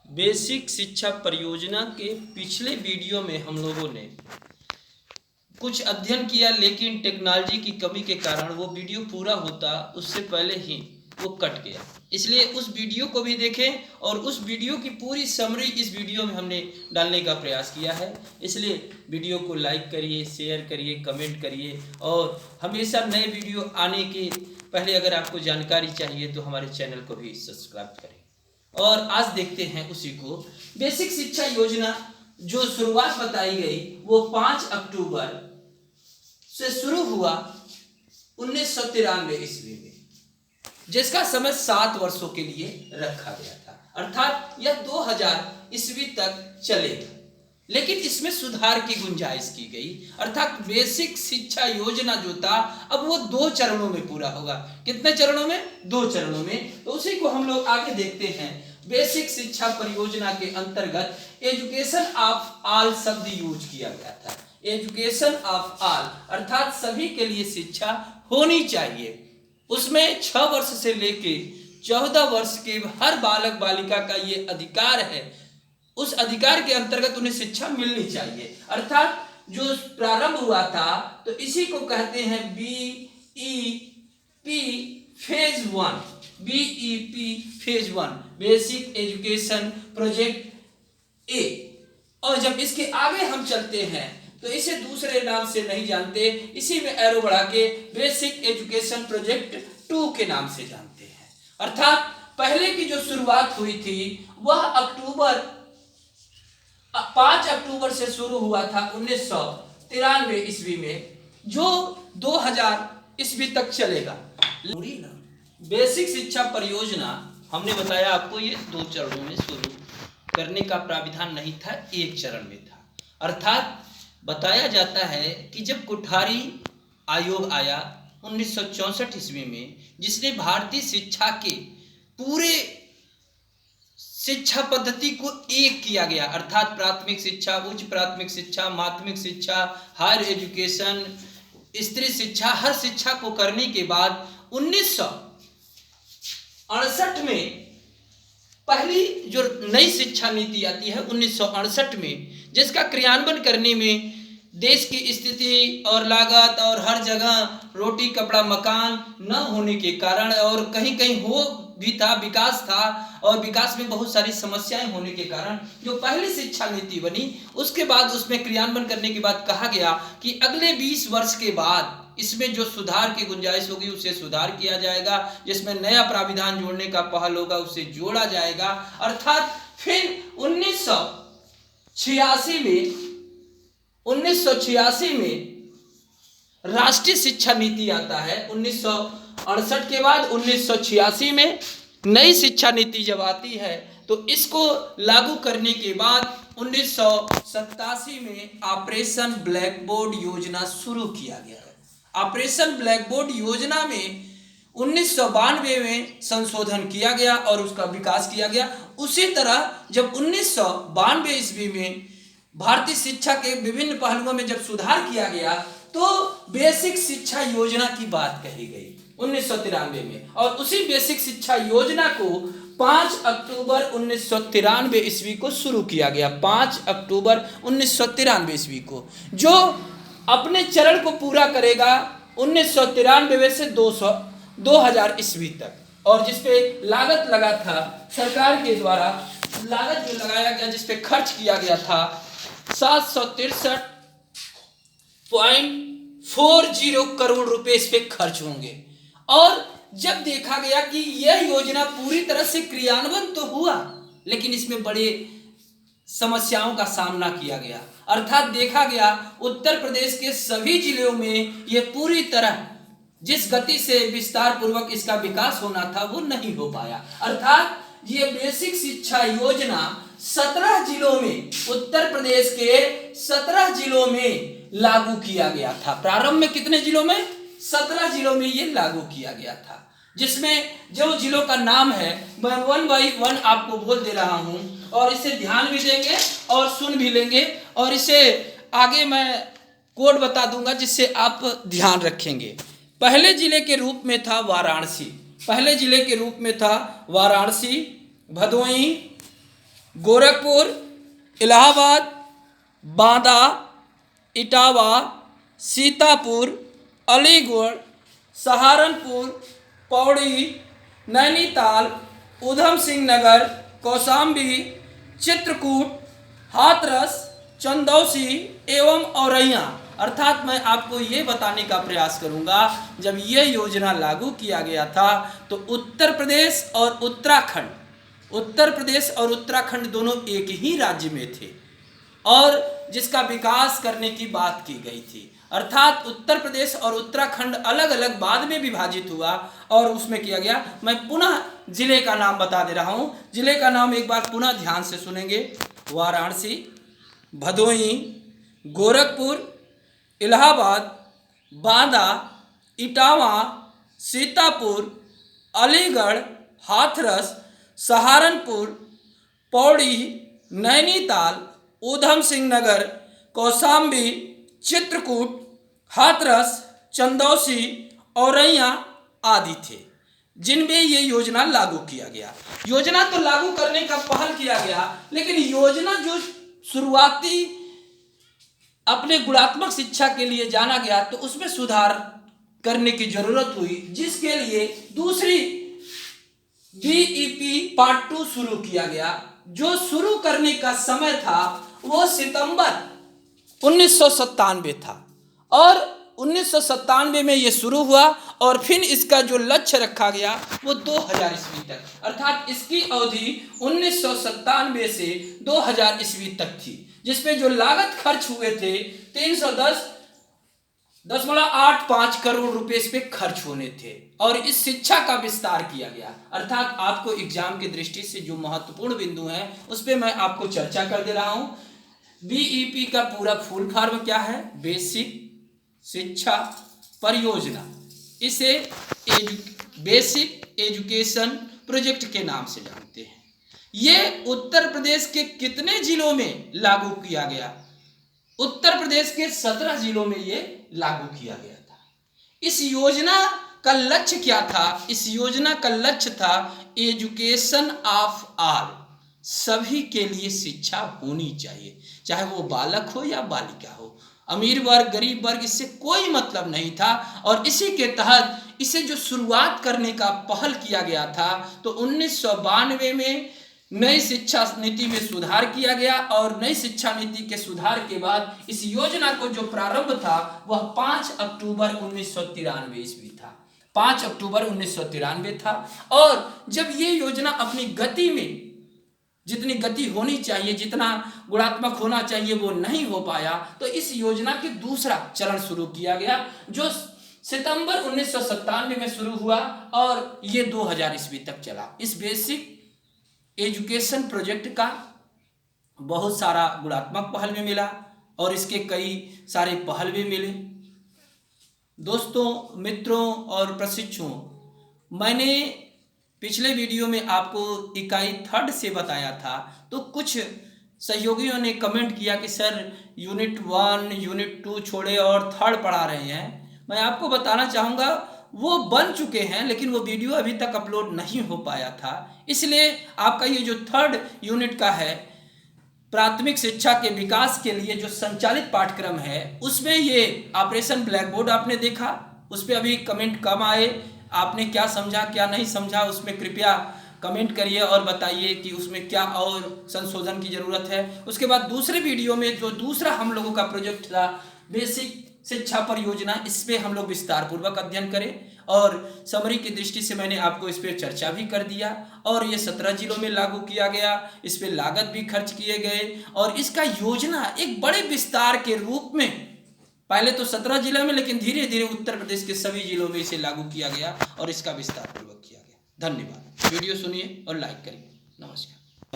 Basic शिक्षा परियोजना के पिछले वीडियो में हम लोगों ने कुछ अध्ययन किया, लेकिन टेक्नोलॉजी की कमी के कारण वो वीडियो पूरा होता उससे पहले ही वो कट गया। इसलिए उस वीडियो को भी देखें और उस वीडियो की पूरी समरी इस वीडियो में हमने डालने का प्रयास किया है। इसलिए वीडियो को लाइक करिए, शेयर करिए, कमेंट करिए और हमेशा नए वीडियो आने के पहले अगर आपको जानकारी चाहिए तो हमारे चैनल को भी सब्सक्राइब करें। और आज देखते हैं उसी को। बेसिक शिक्षा योजना जो शुरुआत बताई गई वो 5 अक्टूबर से शुरू हुआ 1993 ईस्वी में, जिसका समय 7 वर्षों के लिए रखा गया था, अर्थात यह 2000 ईस्वी तक चलेगा। लेकिन इसमें सुधार की गुंजाइश की गई, अर्थात बेसिक शिक्षा योजना जो था अब वो 2 चरणों में पूरा होगा। कितने चरणों में? 2 चरणों में। तो उसी को हम लोग आगे देखते हैं। बेसिक शिक्षा परियोजना के अंतर्गत एजुकेशन ऑफ ऑल शब्द यूज किया गया था। एजुकेशन ऑफ ऑल अर्थात सभी के लिए शिक्षा होनी चाहिए। उसमें 6 वर्ष से लेके 14 वर्ष के हर बालक बालिका का ये अधिकार है। उस अधिकार के अंतर्गत उन्हें शिक्षा मिलनी चाहिए। अर्थात जो प्रारंभ हुआ था तो इसी को कहते हैं BEP phase 1, BEP phase 1 basic education project A. और जब इसके आगे हम चलते हैं तो इसे दूसरे नाम से नहीं जानते, इसी में एरो बढ़ा के बेसिक एजुकेशन प्रोजेक्ट 2 के नाम से जानते हैं। अर्थात पहले की जो शुरुआत हुई थी वह 5 अक्टूबर से शुरू हुआ था 1993 ईस्वी में, जो 2000 ईस्वी तक चलेगा। बेसिक शिक्षा परियोजना हमने बताया आपको ये 2 चरणों में शुरू करने का प्राविधान नहीं था, 1 चरण में था। अर्थात बताया जाता है कि जब कोठारी आयोग आया 1964 ईस्वी में, जिसने भारतीय शिक्षा के पूरे शिक्षा पद्धति को एक किया गया, अर्थात प्राथमिक शिक्षा, उच्च प्राथमिक शिक्षा, माध्यमिक शिक्षा, हायर एजुकेशन, स्त्री शिक्षा, हर शिक्षा को करने के बाद 1968 में पहली जो नई शिक्षा नीति आती है 1968 में, जिसका क्रियान्वयन करने में देश की स्थिति और लागत और हर जगह रोटी कपड़ा मकान न होने के कारण, और कहीं कहीं हो भी था, विकास था और विकास में बहुत सारी समस्याएं होने के कारण जो पहली शिक्षा नीति बनी, उसके बाद उसमें क्रियान्वयन करने के बाद कहा गया कि अगले 20 वर्ष के बाद इसमें जो सुधार की गुंजाइश होगी उसे सुधार किया जाएगा, जिसमें नया प्राविधान जोड़ने का पहल होगा उसे जोड़ा जाएगा। अर्थात फिर 1986 में राष्ट्रीय शिक्षा नीति आता है। 1968 के बाद 1986 में नई शिक्षा नीति जब आती है तो इसको लागू करने के बाद 1987 में ऑपरेशन ब्लैक बोर्ड योजना शुरू किया गया है। ऑपरेशन ब्लैक बोर्ड योजना में 1992 में संशोधन किया गया और उसका विकास किया गया। उसी तरह जब 1992 ईस्वी में भारतीय शिक्षा के विभिन्न पहलुओं में जब सुधार किया गया तो बेसिक शिक्षा योजना की बात कही गई 1993 में, और उसी बेसिक शिक्षा योजना को 5 अक्टूबर 1993 ईस्वी को शुरू किया गया। 5 अक्टूबर 1993 ईस्वी को, जो अपने चरण को पूरा करेगा 1993 से 2000 ईस्वी तक, और जिसपे लागत लगा था सरकार के द्वारा, लागत जो लगाया गया जिसपे खर्च किया गया था 763.40 करोड़ रुपए इस पे खर्च होंगे। और जब देखा गया कि यह योजना पूरी तरह से क्रियान्वयन तो हुआ, लेकिन इसमें बड़े समस्याओं का सामना किया गया। अर्थात देखा गया उत्तर प्रदेश के सभी जिलों में यह पूरी तरह जिस गति से विस्तार पूर्वक इसका विकास होना था वो नहीं हो पाया। अर्थात ये बेसिक शिक्षा योजना 17 जिलों में, उत्तर प्रदेश के 17 जिलों में लागू किया गया था। प्रारंभ में कितने जिलों में? 17 जिलों में ये लागू किया गया था, जिसमें जो जिलों का नाम है मैं 1 बाई 1 आपको बोल दे रहा हूं, और इसे ध्यान भी देंगे और सुन भी लेंगे, और इसे आगे मैं कोड बता दूंगा जिससे आप ध्यान रखेंगे। पहले जिले के रूप में था वाराणसी, भदोही, गोरखपुर, इलाहाबाद, बांदा, इटावा, सीतापुर, अलीगढ़, सहारनपुर, पौड़ी, नैनीताल, ऊधम सिंह नगर, कौशाम्बी, चित्रकूट, हाथरस, चंदौसी एवं औरैया। अर्थात मैं आपको ये बताने का प्रयास करूंगा, जब ये योजना लागू किया गया था तो उत्तर प्रदेश और उत्तराखंड दोनों एक ही राज्य में थे और जिसका विकास करने की बात की गई थी। अर्थात उत्तर प्रदेश और उत्तराखंड अलग अलग बाद में विभाजित हुआ और उसमें किया गया। मैं पुनः जिले का नाम बता दे रहा हूँ, जिले का नाम एक बार पुनः ध्यान से सुनेंगे। वाराणसी, भदोही, गोरखपुर, इलाहाबाद, बांदा, इटावा, सीतापुर, अलीगढ़, हाथरस, सहारनपुर, पौड़ी, नैनीताल, ऊधम सिंह नगर, कौशाम्बी, चित्रकूट, हाथरस, चंदौसी, औरैया आदि थे जिनमें ये योजना लागू किया गया। योजना तो लागू करने का पहल किया गया, लेकिन योजना जो शुरुआती अपने गुणात्मक शिक्षा के लिए जाना गया तो उसमें सुधार करने की जरूरत हुई, जिसके लिए दूसरी बीईपी पार्ट 2 शुरू किया गया। जो शुरू करने का समय था वो सितंबर 1997 था और 1997 में ये शुरू हुआ और फिर इसका जो लक्ष्य रखा गया वो 2000 ईस्वी तक, अर्थात इसकी अवधि 1997 से 2000 ईस्वी तक थी, जिसमें जो लागत खर्च हुए थे 310.85 करोड़ रुपए इस पे खर्च होने थे और इस शिक्षा का विस्तार किया गया। अर्थात आपको एग्जाम की दृष्टि से जो महत्वपूर्ण बिंदु हैं उस पे मैं आपको चर्चा कर दे रहा हूं। बीईपी का पूरा फुल फॉर्म क्या है? बेसिक शिक्षा परियोजना। इसे बेसिक एजुकेशन प्रोजेक्ट के नाम से जानते हैं। ये उत्तर प्रदेश के कितने जिलों में लागू किया गया? उत्तर प्रदेश के 17 जिलों में ये लागू किया गया था। इस योजना का लक्ष्य क्या था? इस योजना का लक्ष्य था एजुकेशन ऑफ ऑल, सभी के लिए शिक्षा होनी चाहिए, चाहे वो बालक हो या बालिका हो, अमीर वर्ग गरीब वर्ग, इससे कोई मतलब नहीं था। और इसी के तहत इसे जो शुरुआत करने का पहल किया गया था तो 1992 में नई शिक्षा नीति में सुधार किया गया और नई शिक्षा नीति के सुधार के बाद इस योजना को जो प्रारंभ था वह 5 अक्टूबर 1993 ईस्वी था। 5 अक्टूबर 1993 था। और जब ये योजना अपनी गति में, जितनी गति होनी चाहिए, जितना गुणात्मक होना चाहिए वो नहीं हो पाया, तो इस योजना के दूसरा चरण शुरू किया गया जो सितंबर 1997 में शुरू हुआ और ये 2000 ईस्वी तक चला। इस बेसिक एजुकेशन प्रोजेक्ट का बहुत सारा गुणात्मक पहल भी मिला और इसके कई सारे पहल भी मिले। दोस्तों, मित्रों और प्रशिक्षुओं, मैंने पिछले वीडियो में आपको इकाई 3 से बताया था, तो कुछ सहयोगियों ने कमेंट किया कि सर यूनिट 1 यूनिट 2 छोड़े और 3 पढ़ा रहे हैं। मैं आपको बताना चाहूँगा वो बन चुके हैं, लेकिन वो वीडियो अभी तक अपलोड नहीं हो पाया था, इसलिए आपका ये जो 3 यूनिट का है प्राथमिक शिक्षा के विकास के लिए जो संचालित पाठ्यक्रम है उसमें ये ऑपरेशन ब्लैक बोर्ड आपने देखा, उस पर अभी कमेंट कम आए, आपने क्या समझा क्या नहीं समझा उसमें कृपया कमेंट करिए और बताइए कि उसमें क्या और संशोधन की ज़रूरत है। उसके बाद दूसरे वीडियो में जो दूसरा हम लोगों का प्रोजेक्ट था बेसिक शिक्षा परियोजना, इस पे हम लोग विस्तार पूर्वक अध्ययन करें और समरी की दृष्टि से मैंने आपको इस पर चर्चा भी कर दिया और ये 17 जिलों में लागू किया गया, इस पे लागत भी खर्च किए गए और इसका योजना एक बड़े विस्तार के रूप में पहले तो 17 जिलों में, लेकिन धीरे धीरे उत्तर प्रदेश के सभी जिलों में इसे लागू किया गया और इसका विस्तार पूर्वक किया गया। धन्यवाद। वीडियो सुनिए और लाइक करिए। नमस्कार।